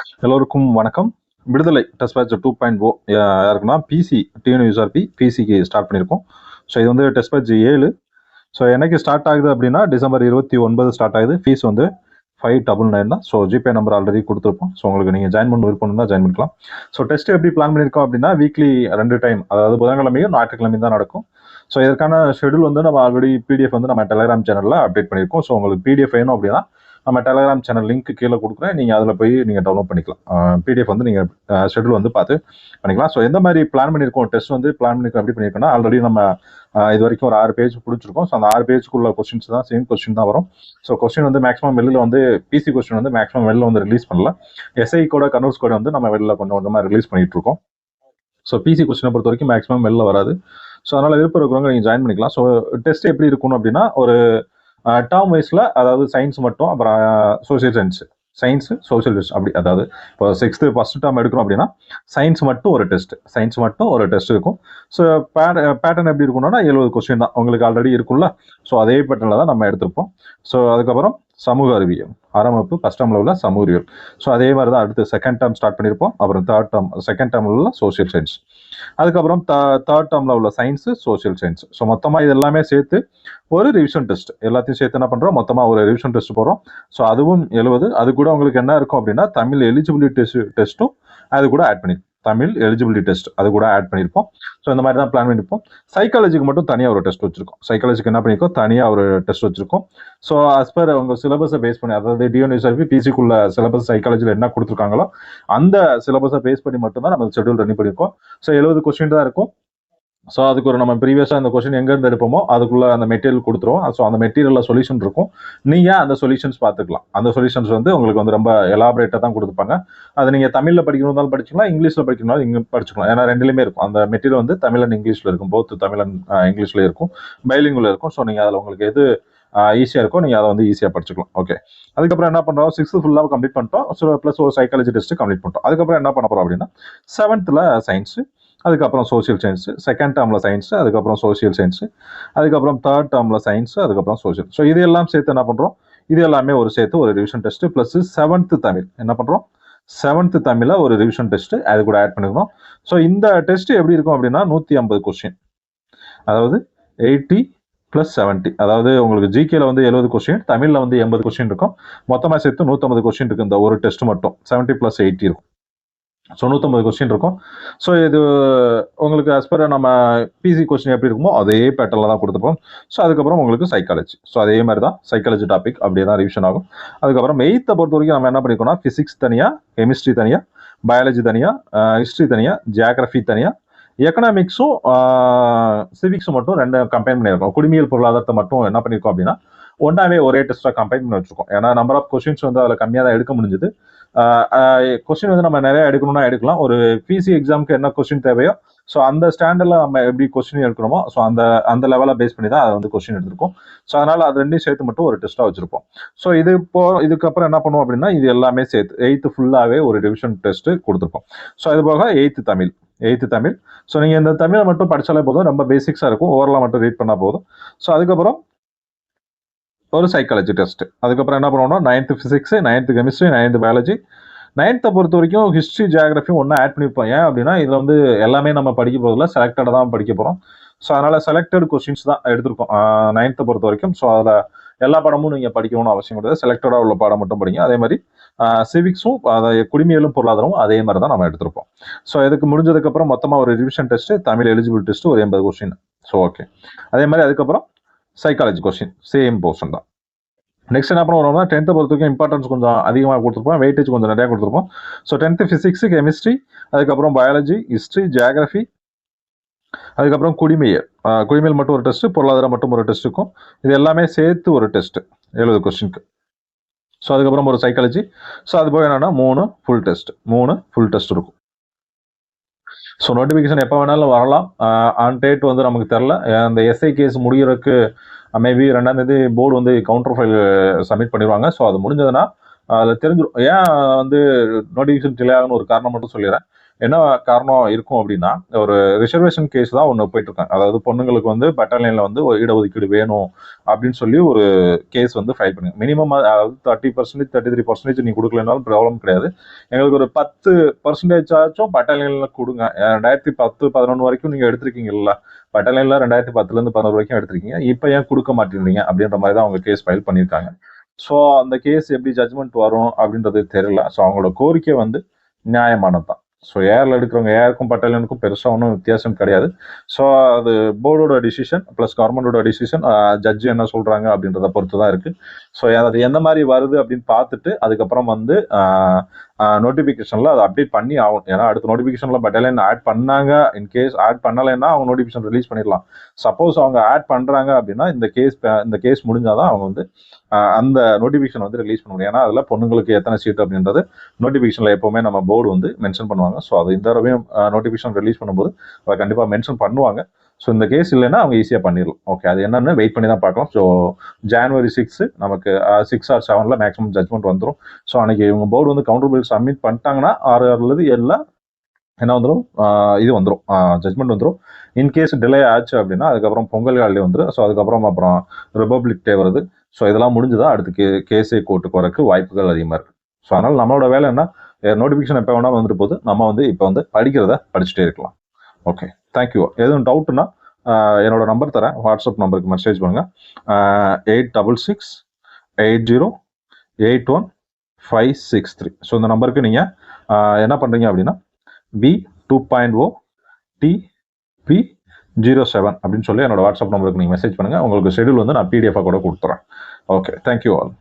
எல்லோருக்கும் வணக்கம். விடுதலை டெஸ்ட் பேட்ச் 2.0 யாருக்குன்னா பிசி டிஎன்யூஎஸ்ஆர்பி பிசிக்கு ஸ்டார்ட் பண்ணியிருக்கோம். ஸோ இது வந்து டெஸ்ட் பேட்ச் 7. ஸோ என்னைக்கு ஸ்டார்ட் ஆகுது அப்படின்னா டிசம்பர் 29 ஸ்டார்ட் ஆகுது. ஃபீஸ் வந்து 599 தான். ஸோ ஜிபே நம்பர் ஆல்ரெடி கொடுத்துருப்போம். ஸோ உங்களுக்கு நீங்கள் ஜாயின் பண்ண விருப்பம் தான் ஜாயின் பண்ணிக்கலாம். ஸோ டெஸ்ட் எப்படி பிளான் பண்ணியிருக்கோம் அப்படின்னா வீக்லி 2 டைம், அதாவது புதன்கிழமையும் ஞாயிற்றுக்கிழமையும் தான் நடக்கும். ஸோ இதற்கான ஷெடியூல் வந்து நம்ம ஆல்ரெடி பிடிஎஃப் வந்து நம்ம டெலிகிராம் சேனலில் அப்டேட் பண்ணியிருக்கோம். ஸோ உங்களுக்கு பிடிஎஃப் வேணும் அப்படின்னா நம்ம டெலிகிராம் சேனல் லிங்க் கீழே கொடுக்குறேன், நீங்கள் அதில் போய் நீங்கள் டவுன்லோட் பண்ணிக்கலாம். பிடிஎஃப் வந்து நீங்கள் ஷெடியூல் வந்து பார்த்து பண்ணிக்கலாம். ஸோ எந்த மாதிரி பிளான் பண்ணியிருக்கோம், டெஸ்ட் வந்து பிளான் பண்ணியிருக்கோம் எப்படி பண்ணியிருக்கோம்னா ஆல்ரெடி நம்ம இது வரைக்கும் ஒரு 6 பேஜ் பிடிச்சிருக்கோம். ஸோ அந்த 6 பேஜுக்குள்ள கொஸ்டின்ஸ் தான் சேம் கொஸ்டின் தான் வரும். ஸோ கொஸ்டின் வந்து மேக்ஸிமம் வெளியில் வந்து பிசி கொஸ்டின் வந்து மேக்ஸிமம் வெளில வந்து ரிலீஸ் பண்ணல. எஸ்ஐ கோட கன்வர்ஸ் கோட வந்து நம்ம வெளில கொஞ்சம் கொஞ்சமாக ரிலீஸ் பண்ணிட்டு இருக்கோம். ஸோ பிசி கொஸ்டினை பொறுத்த வரைக்கும் மேக்ஸிமம் வெளில வராது. ஸோ அதனால் விருப்பம் இருக்கிறவங்க நீங்கள் ஜாயின் பண்ணிக்கலாம். ஸோ டெஸ்ட் எப்படி இருக்கணும் அப்படின்னா ஒரு டேர்ம் வைஸில், அதாவது சயின்ஸ் மட்டும், அப்புறம் சோசியல் சயின்ஸ் சோசியல் டெஸ்ட் அப்படி, அதாவது இப்போ 6th ஃபர்ஸ்ட் டேர்ம் எடுக்கிறோம் அப்படின்னா சயின்ஸ் மட்டும் ஒரு டெஸ்ட் இருக்கும். ஸோ பேட்டர்ன் எப்படி இருக்கும்னா 70 கொஸ்டின் தான் உங்களுக்கு ஆல்ரெடி இருக்கும்ல. ஸோ அதே பேட்டர்னில் தான் நம்ம எடுத்திருப்போம். ஸோ அதுக்கப்புறம் சமூக அறிவியல், ஆறாம் வகுப்பு ஃபர்ஸ்ட் டேர்மில் உள்ள சமூக அறிவியல். ஸோ அதே மாதிரி தான் அடுத்து செகண்ட் டேர்ம் ஸ்டார்ட் பண்ணியிருப்போம். அப்புறம் செகண்ட் டேர்மில் உள்ள சோசியல் சயின்ஸ், அதுக்கப்புறம் தேர்ட் டேர்மில் உள்ள சயின்ஸு சோசியல் சயின்ஸ். ஸோ மொத்தமாக இது எல்லாமே சேர்த்து ஒரு ரிவிஷன் டெஸ்ட், எல்லாத்தையும் சேர்த்து என்ன பண்ணுறோம், மொத்தமாக ஒரு ரிவிஷன் டெஸ்ட் போகிறோம். ஸோ அதுவும் 70. அது கூட உங்களுக்கு என்ன இருக்கும் அப்படின்னா தமிழ் எலிஜிபிலிட்டி டெஸ்ட்டும் அது கூட ஆட் பண்ணியிருப்போம். தமிழ் எலிஜிபிலிட்டி டெஸ்ட் அது கூட ஆட் பண்ணியிருப்போம். ஸோ இந்த மாதிரி தான் பிளான் பண்ணியிருப்போம். சைக்காலஜிக்கு மட்டும் தனியாக ஒரு டெஸ்ட் வச்சிருக்கோம். சைக்காலஜிக்கு என்ன பண்ணியிருக்கோம், தனியாக ஒரு டெஸ்ட் வச்சிருக்கோம். ஸோ அஸ் பர் உங்கள் சிலபஸை பேஸ் பண்ணி, அதாவது டிஎன்யூஎஸ்ஆர்பி பிசிக்குள்ள சிலபஸ் சைக்காலஜியில் என்ன கொடுத்துருக்காங்களோ அந்த சிலபஸை பேஸ் பண்ணி மட்டும்தான் நம்ம ஷெட்யூல் ரெடி பண்ணியிருக்கோம். ஸோ 70 கொஸ்டின் தான் இருக்கும். ஸோ அதுக்கு ஒரு நம்ம ப்ரீவியஸாக அந்த கொஸ்டின் எங்கேருந்து எடுப்போமோ அதுக்குள்ள அந்த மெட்டீரியல் கொடுத்துருவோம். ஸோ அந்த மெட்டீரியலில் சொல்யூஷன் இருக்கும். நீங்கள் அந்த சொல்யூஷன்ஸ் பார்த்துக்கலாம். அந்த சொல்யூஷன்ஸ் வந்து உங்களுக்கு வந்து ரொம்ப எலாபரேட்டாக தான் கொடுத்துருப்பாங்க. அது நீங்கள் தமிழில் படிக்கணும்னாலும் படிச்சுக்கலாம், இங்கிலீஷில் படிக்கணும்னாலும் இங்கே படிச்சுக்கலாம். ஏன்னா ரெண்டுலேயுமே இருக்கும். அந்த மெட்டீரியல் வந்து தமிழ் அண்ட் இங்கிலீஷில் இருக்கும். போத் தமிழ் அண்ட் இங்கிலீஷில் இருக்கும், பைலிங்குள்ள இருக்கும். ஸோ நீங்கள் அதில் உங்களுக்கு எது ஈஸியாக இருக்கும் நீங்கள் அதை வந்து ஈஸியாக படிச்சுக்கலாம். ஓகே, அதுக்கப்புறம் என்ன பண்ணுறோம், 6th ஃபுல்லாக கம்ப்ளீட் பண்ணிட்டோம். ஸோ ப்ளஸ் ஒரு சைக்காலஜி டெஸ்ட் கம்ப்ளீட் பண்ணிட்டோம். அதுக்கப்புறம் என்ன பண்ண போகிறோம் அப்படின்னா 7th சயின்ஸு, அதுக்கப்புறம் சோசியல் சயின்ஸு, செகண்ட் டேர்மில் சயின்ஸு, அதுக்கப்புறம் சோசியல் சயின்ஸு, அதுக்கப்புறம் தேர்ட் டேர்மில் சயின்ஸு, அதுக்கப்புறம் சோசியல். ஸோ இது எல்லாம் சேர்த்து என்ன பண்ணுறோம், இது எல்லாமே ஒரு சேர்த்து ஒரு revision test plus 7th Tamil என்ன பண்ணுறோம், 7th தமிழில் ஒரு ரிவிஷன் டெஸ்ட்டு அது கூட ஆட் பண்ணிக்கிறோம். ஸோ இந்த டெஸ்ட் எப்படி இருக்கும் அப்படின்னா 150 கொஸ்டின், அதாவது 80 + 70, அதாவது உங்களுக்கு ஜிகேல வந்து 70 கொஸ்டின், தமிழில் வந்து 80 கொஸ்டின் இருக்கும். மொத்தமாக சேர்த்து 150 கொஸ்டின் இருக்குது. இந்த ஒரு டெஸ்ட் மட்டும் 70 + 80 இருக்கும். ஸோ 150 கொஸ்டின் இருக்கும். ஸோ இது உங்களுக்கு as per நம்ம பிசி கொஸ்டின் எப்படி இருக்குமோ அதே பேட்டர்னில் தான் கொடுத்துருப்போம். ஸோ அதுக்கப்புறம் உங்களுக்கு சைக்காலஜி, ஸோ அதே மாதிரி தான் சைக்காலஜி டாபிக் அப்படியே தான் ரிவிஷன் ஆகும். அதுக்கப்புறம் 8th பொறுத்த வரைக்கும் நம்ம என்ன பண்ணிருக்கோம்னா ஃபிசிக்ஸ் தனியாக, கெமிஸ்ட்ரி தனியாக, பயாலஜி தனியாக, ஹிஸ்ட்ரி தனியாக, ஜியாகிரஃபி தனியாக, எக்கனாமிக்ஸும் சிவிக்ஸும் மட்டும் 2 கம்பைன் பண்ணியிருக்கோம். குடிமையியல் பொருளாதாரத்தை மட்டும் என்ன பண்ணியிருக்கோம் அப்படின்னா ஒன்றாவே ஒரே டெஸ்ட்டாக கம்பைன் பண்ணி வச்சுருக்கோம். ஏன்னா நம்பர் ஆஃப் கொஸ்டின்ஸ் வந்து அதில் கம்மியாக தான் எடுக்க முடிஞ்சுது. கொஸ்டின் வந்து நம்ம நிறைய எடுக்கணும்னா எடுக்கலாம். ஒரு பிசி எக்ஸாமுக்கு என்ன கொஸ்டின் தேவையோ ஸோ அந்த ஸ்டாண்டர்டில் நம்ம எப்படி கொஸ்டின் எடுக்கணுமோ ஸோ அந்த லெவலை பேஸ் பண்ணி தான் அதை வந்து கொஸ்டின் எடுத்திருக்கோம். ஸோ அதனால் அது ரெண்டையும் சேர்த்து மட்டும் ஒரு டெஸ்ட்டாக வச்சுருப்போம். ஸோ இதுக்கப்புறம் என்ன பண்ணுவோம் அப்படின்னா இது எல்லாமே சேர்த்து 8th ஃபுல்லாகவே ஒரு ரிவிஷன் டெஸ்ட்டு கொடுத்துருப்போம். ஸோ அது போக 8th தமிழ். ஸோ நீங்கள் இந்த தமிழை மட்டும் படித்தாலே போதும், ரொம்ப பேசிக்ஸாக இருக்கும். ஓவரலாக மட்டும் ரீட் பண்ணால் போதும். ஸோ அதுக்கப்புறம் ஒரு சைக்காலஜி டெஸ்ட். அதுக்கப்புறம் என்ன பண்ணுவோம்னா 9th physics, 9th chemistry, 9th biology. 9th பொறுத்த வரைக்கும் ஹிஸ்ட்ரி ஜியாகிரஃபி ஒன்றா ஆட் பண்ணியிருப்போம். ஏன் அப்படின்னா இதில் வந்து எல்லாமே நம்ம படிக்க போதில்லை, செலக்டடாக தான் படிக்க போகிறோம். ஸோ அதனால் செலக்டட் கொஸ்டின்ஸ் தான் எடுத்திருக்கோம் 9th பொறுத்த வரைக்கும். ஸோ அதில் எல்லா பாடமும் நீங்கள் படிக்கணும்னு அவசியம் கிடையாது, செலக்டடாக உள்ள பாடம் மட்டும் படிங்க. அதே மாதிரி சிவிக்ஸும், அதாவது குடிமையியலும் பொருளாதாரமும் அதே மாதிரி தான் நம்ம எடுத்திருப்போம். ஸோ இதுக்கு முடிஞ்சதுக்கப்புறம் மொத்தமாக ஒரு revision test, Tamil eligible test ஒரு 80 கொஸ்டின். ஸோ ஓகே, அதே மாதிரி அதுக்கப்புறம் சைக்காலஜி கொஸ்டின் சேம் போர்ஷன் தான். நெக்ஸ்ட் என்ன பண்ணுவோம்னா 10th பொறுத்த வரைக்கும் இம்பார்ட்டன்ஸ் கொஞ்சம் அதிகமாக கொடுத்துருப்போம், வெயிட்டேஜ் கொஞ்சம் நிறையா கொடுத்துருப்போம். ஸோ 10th ஃபிசிக்ஸ், கெமிஸ்ட்ரி, அதுக்கப்புறம் பயாலஜி, ஹிஸ்ட்ரி, ஜியாகிரஃபி, அதுக்கப்புறம் குடிமையியல் மட்டும் ஒரு டெஸ்ட்டு, பொருளாதாரம் மட்டும் ஒரு டெஸ்ட் இருக்கும். இது எல்லாமே சேர்த்து ஒரு டெஸ்ட்டு 70 கொஸ்டினுக்கு. ஸோ அதுக்கப்புறம் ஒரு சைக்காலஜி. ஸோ அது போக என்னன்னா 3 ஃபுல் டெஸ்ட் இருக்கும். ஸோ நோட்டிஃபிகேஷன் எப்போ வேணாலும் வரலாம். ஆன் டேட் வந்து நமக்கு தெரில. அந்த எஸ்ஐ கேஸ் முடிகிறதுக்கு மேபி 2ஆம் தேதி போர்டு வந்து கவுண்டர் ஃபைல் சப்மிட் பண்ணிடுவாங்க. ஸோ அது முடிஞ்சதுன்னா அதில் தெரிஞ்சிடும். ஏன் வந்து நோட்டிஃபிகேஷன் டிலே ஆகுன்னு ஒரு காரணம் மட்டும் சொல்லிடுறேன். என்ன காரணம் இருக்கும் அப்படின்னா, ஒரு ரிசர்வேஷன் கேஸ் தான் ஒண்ணு போயிட்டு இருக்காங்க. அதாவது பொண்ணுங்களுக்கு வந்து பட்டாலியன்ல வந்து ஒரு இடஒதுக்கீடு வேணும் அப்படின்னு சொல்லி ஒரு கேஸ் வந்து ஃபைல் பண்ணுங்க. மினிமம் அதாவது 30%, 33% நீ குடுக்கலைனாலும் ப்ராப்ளம் கிடையாது. எங்களுக்கு ஒரு 10% ஆச்சும் பட்டாலியன்ல குடுங்க. 2010, 11 வரைக்கும் நீங்க எடுத்திருக்கீங்கல்ல. பட்டாலியன்ல 2010லேருந்து 11 வரைக்கும் எடுத்திருக்கீங்க. இப்ப ஏன் குடுக்க மாட்டேங்கிறீங்க? அப்படின்ற மாதிரி தான் அவங்க கேஸ் ஃபைல் பண்ணியிருக்காங்க. ஸோ அந்த கேஸ் எப்படி ஜட்ஜ்மெண்ட் வரும் அப்படின்றது தெரியல. ஸோ அவங்களோட கோரிக்கை வந்து நியாயமானது தான். ஸோ ஏஆர்ல எடுக்கிறவங்க ஏஆருக்கும் பட்டாலியனுக்கும் பெருசா ஒன்றும் வித்தியாசம் கிடையாது. ஸோ அது போர்டோட டிசிஷன் ப்ளஸ் கவர்மெண்டோட டிசிஷன், ஜட்ஜ் என்ன சொல்றாங்க அப்படின்றத பொறுத்து தான் இருக்கு. ஸோ அது எந்த மாதிரி வருது அப்படின்னு பார்த்துட்டு அதுக்கப்புறம் வந்து நோட்டிஃபிகேஷன்ல அதை அப்டேட் பண்ணி ஆகும். ஏன்னா அடுத்த நோட்டிஃபிகேஷன்ல பட்டாலியன் ஆட் பண்ணாங்க, இன்கேஸ் ஆட் பண்ணலைன்னா அவங்க நோட்டிஃபிகேஷன் ரிலீஸ் பண்ணிடலாம். சப்போஸ் அவங்க ஆட் பண்றாங்க அப்படின்னா இந்த கேஸ் முடிஞ்சாதான் அவங்க வந்து அந்த நோட்டிஃபிகேஷன் வந்து ரிலீஸ் பண்ண முடியும். ஏன்னா அதில் பொண்ணுங்களுக்கு எத்தனை சீட் அப்படின்றது நோட்டிஃபிகேஷன்ல எப்பவுமே நம்ம போர்டு வந்து மென்ஷன் பண்ணுவாங்க. ஸோ அது இந்த தடவையும் நோட்டிஃபிகேஷன் ரிலீஸ் பண்ணும்போது அதை கண்டிப்பாக மென்ஷன் பண்ணுவாங்க. ஸோ இந்த கேஸ் இல்லைன்னா அவங்க ஈஸியாக பண்ணிடலாம். ஓகே, அது என்னன்னு வெயிட் பண்ணி தான் பார்க்கலாம். ஸோ January 6 நமக்கு 6 or 7ல மேக்ஸிமம் ஜட்மெண்ட் வந்துடும். ஸோ அன்னைக்கு இவங்க போர்டு வந்து கவுண்டர் பில் சப்மிட் பண்ணிட்டாங்கன்னா 6 எல்லாம் என்ன வந்துடும், இது வந்துடும், ஜட்மெண்ட் வந்துடும். இன்கேஸ் டிலே ஆச்சு அப்படின்னா அதுக்கப்புறம் பொங்கல் ஹாலிடே வந்துடும். ஸோ அதுக்கப்புறம் அப்புறம் ரிபப்ளிக் டே வருது. ஸோ இதெல்லாம் முடிஞ்சுதான் அடுத்து கேஸே கோர்ட்டுக்கு வரக்கு வாய்ப்புகள் அதிகமாக இருக்கு. ஸோ அதனால நம்மளோட வேலை என்ன, நோட்டிஃபிகேஷன் எப்போ வேணாலும் வந்துட்டு போகுது, நம்ம வந்து இப்போ வந்து படிக்கிறத படிச்சுட்டே இருக்கலாம். Okay, thank you. எதுவும் டவுட்னா என்னோட நம்பர் தரேன், வாட்ஸ்அப் நம்பருக்கு மெசேஜ் பண்ணுங்க. 8680801563. ஸோ இந்த நம்பருக்கு நீங்கள் என்ன பண்ணுறீங்க அப்படின்னா B2.0 TP07 அப்படின்னு சொல்லி என்னோட வாட்ஸ்அப் நம்பருக்கு நீங்கள் மெசேஜ் பண்ணுங்கள். உங்களுக்கு ஷெடியூல் வந்து நான் PDF கூட கொடுத்துறேன். Okay, thank you all.